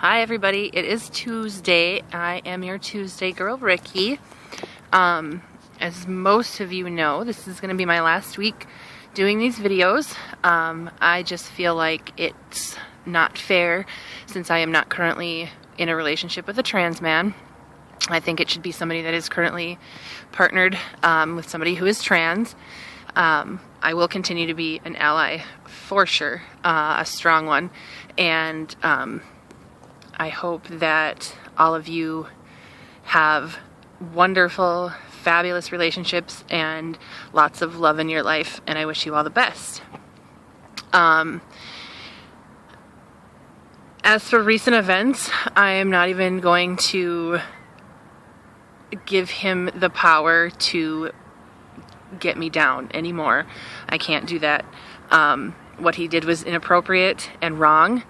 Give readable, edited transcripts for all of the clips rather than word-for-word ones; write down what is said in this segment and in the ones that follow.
Hi everybody, it is Tuesday. I am your Tuesday girl, Rikki. As most of you know, this is going to be my last week doing these videos. I just feel like it's not fair since I am not currently in a relationship with a trans man. I think it should be somebody that is currently partnered with somebody who is trans. I will continue to be an ally for sure, a strong one, and I hope that all of you have wonderful, fabulous relationships and lots of love in your life, and I wish you all the best. As for recent events, I am not even going to give him the power to get me down anymore. I can't do that. What he did was inappropriate and wrong,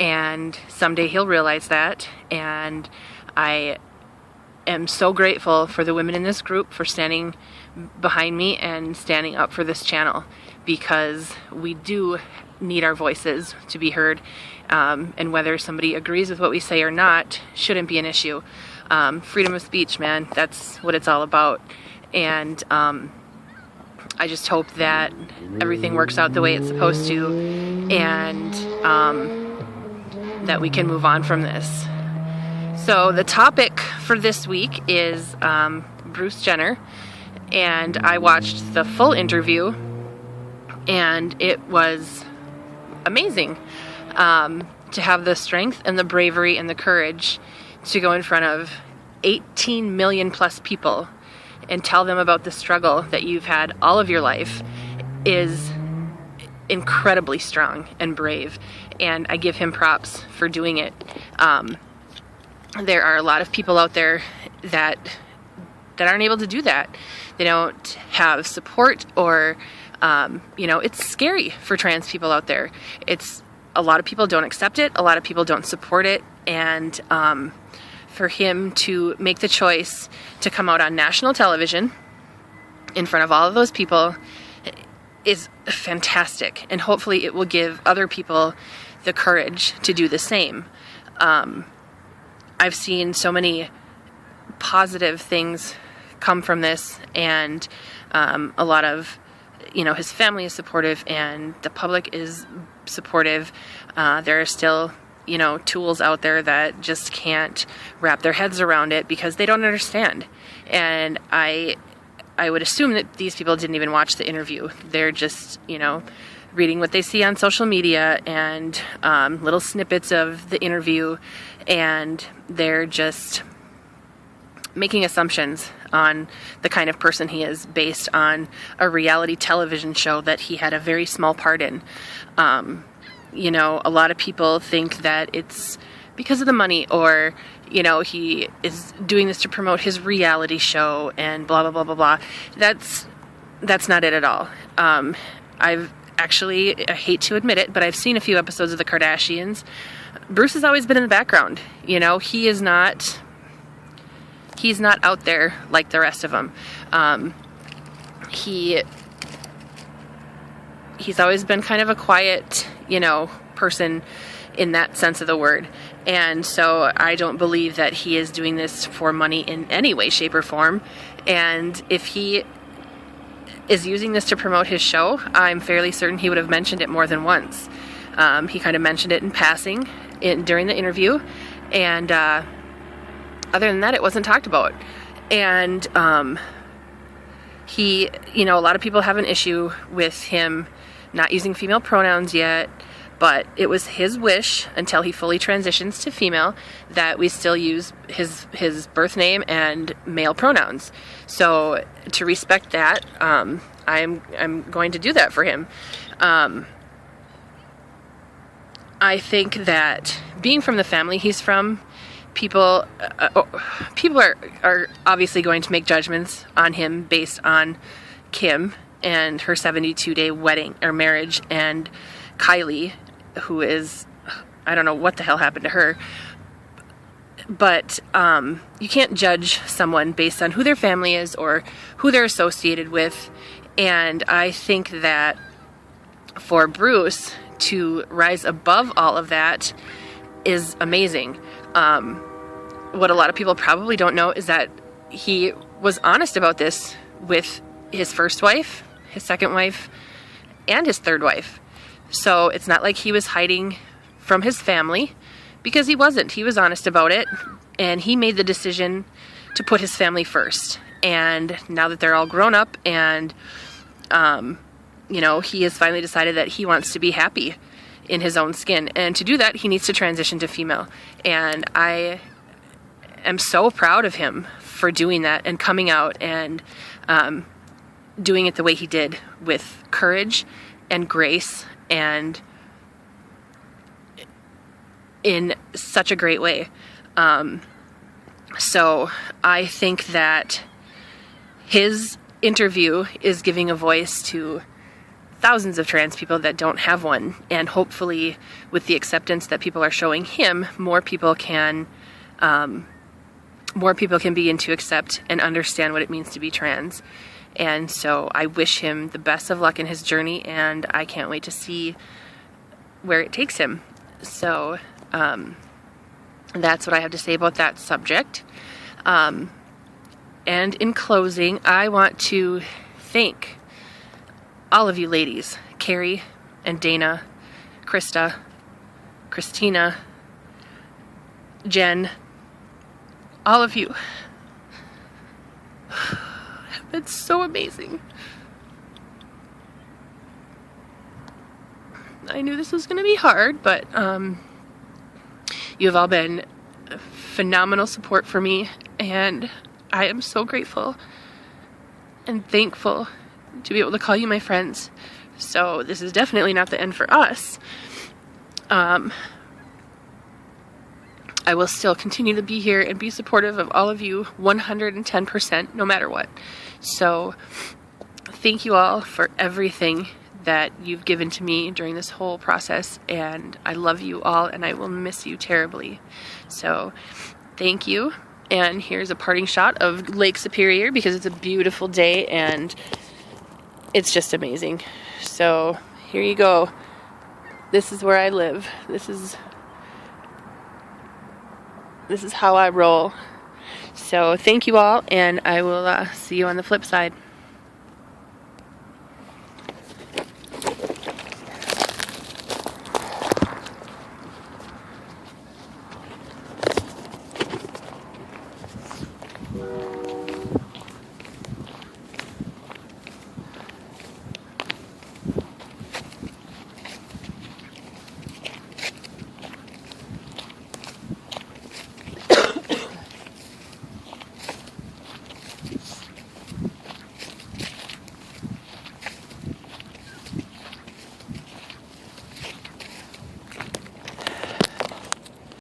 and someday he'll realize that, and I am so grateful for the women in this group for standing behind me and standing up for this channel, because we do need our voices to be heard, and whether somebody agrees with what we say or not shouldn't be an issue. Freedom of speech, man, that's what it's all about. And I just hope that everything works out the way it's supposed to, and that we can move on from this. So the topic for this week is Bruce Jenner, and I watched the full interview, and it was amazing to have the strength and the bravery and the courage to go in front of 18 million plus people and tell them about the struggle that you've had all of your life is incredibly strong and brave, and I give him props for doing it. There are a lot of people out there that aren't able to do that. They don't have support, or it's scary for trans people out there. A lot of people don't accept it, a lot of people don't support it, and for him to make the choice to come out on national television in front of all of those people is fantastic, and hopefully it will give other people the courage to do the same. I've seen so many positive things come from this, and a lot of, his family is supportive and the public is supportive. There are still tools out there that just can't wrap their heads around it because they don't understand. And I would assume that these people didn't even watch the interview. They're just, reading what they see on social media and little snippets of the interview, and they're just making assumptions on the kind of person he is based on a reality television show that he had a very small part in. A lot of people think that it's because of the money, or, he is doing this to promote his reality show and blah, blah, blah, blah, blah. That's not it at all. I hate to admit it, but I've seen a few episodes of the Kardashians. Bruce has always been in the background. He's not out there like the rest of them. He's always been kind of a quiet, person in that sense of the word. And so I don't believe that he is doing this for money in any way, shape, or form. And if he is using this to promote his show, I'm fairly certain he would have mentioned it more than once. He kind of mentioned it in passing during the interview, and other than that, it wasn't talked about. And a lot of people have an issue with him not using female pronouns yet, but it was his wish until he fully transitions to female that we still use his birth name and male pronouns. So to respect that, I'm going to do that for him. I think that being from the family he's from, people are obviously going to make judgments on him based on Kim and her 72-day wedding or marriage, and Kylie, who is, I don't know what the hell happened to her, but you can't judge someone based on who their family is or who they're associated with. And I think that for Bruce to rise above all of that is amazing. What a lot of people probably don't know is that he was honest about this with his first wife, his second wife, and his third wife. So it's not like he was hiding from his family, because he wasn't. He was honest about it, and he made the decision to put his family first. And now that they're all grown up and, you know, he has finally decided that he wants to be happy in his own skin. And to do that, he needs to transition to female. And I am so proud of him for doing that and coming out and doing it the way he did, with courage and grace and in such a great way. So I think that his interview is giving a voice to thousands of trans people that don't have one, and hopefully with the acceptance that people are showing him, more people can begin to accept and understand what it means to be trans. And so I wish him the best of luck in his journey, and I can't wait to see where it takes him. So that's what I have to say about that subject. And in closing, I want to thank all of you ladies, Carrie and Dana, Krista, Christina, Jen, all of you have been so amazing. I knew this was going to be hard, but you have all been phenomenal support for me, and I am so grateful and thankful to be able to call you my friends. So this is definitely not the end for us. I will still continue to be here and be supportive of all of you 110%, no matter what. So thank you all for everything that you've given to me during this whole process, and I love you all, and I will miss you terribly. So thank you. And here's a parting shot of Lake Superior, because it's a beautiful day and it's just amazing. So here you go. This is where I live. This is how I roll. So thank you all, and I will see you on the flip side.